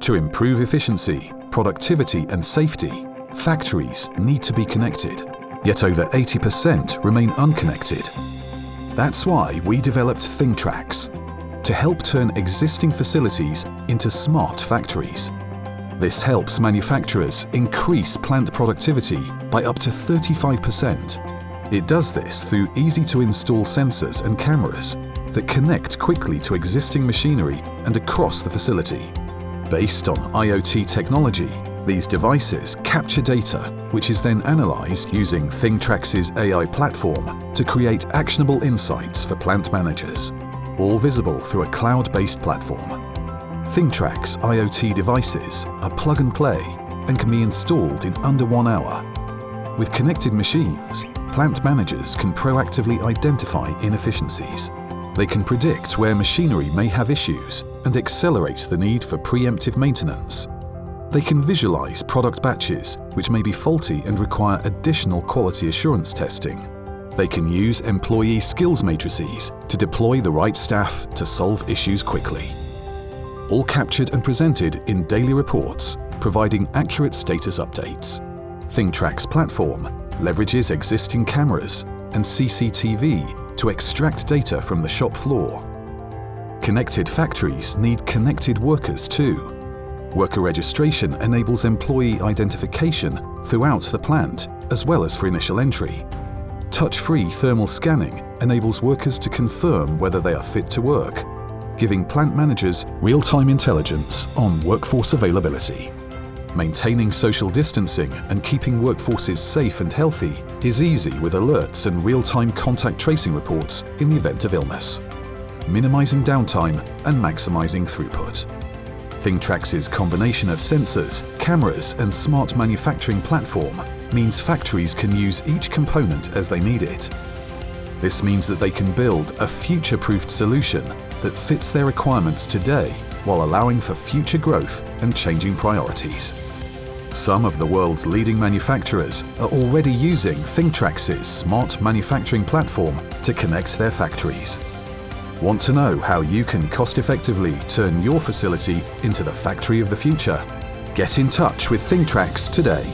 To improve efficiency, productivity and safety, factories need to be connected, yet over 80% remain unconnected. That's why we developed ThingTrax, to help turn existing facilities into smart factories. This helps manufacturers increase plant productivity by up to 35%. It does this through easy-to-install sensors and cameras that connect quickly to existing machinery and across the facility. Based on IoT technology, these devices capture data, which is then analysed using ThingTrax's AI platform to create actionable insights for plant managers, all visible through a cloud-based platform. ThingTrax IoT devices are plug and play and can be installed in under 1 hour. With connected machines, plant managers can proactively identify inefficiencies. They can predict where machinery may have issues and accelerate the need for preemptive maintenance. They can visualize product batches which may be faulty and require additional quality assurance testing. They can use employee skills matrices to deploy the right staff to solve issues quickly. All captured and presented in daily reports, providing accurate status updates. ThingTrax platform leverages existing cameras and CCTV to extract data from the shop floor. Connected factories need connected workers too. Worker registration enables employee identification throughout the plant, as well as for initial entry. Touch-free thermal scanning enables workers to confirm whether they are fit to work, giving plant managers real-time intelligence on workforce availability. Maintaining social distancing and keeping workforces safe and healthy is easy with alerts and real-time contact tracing reports in the event of illness, minimizing downtime and maximizing throughput. ThingTrax's combination of sensors, cameras and smart manufacturing platform means factories can use each component as they need it. This means that they can build a future-proofed solution that fits their requirements today while allowing for future growth and changing priorities. Some of the world's leading manufacturers are already using ThingTrax's smart manufacturing platform to connect their factories. Want to know how you can cost-effectively turn your facility into the factory of the future? Get in touch with ThingTrax today.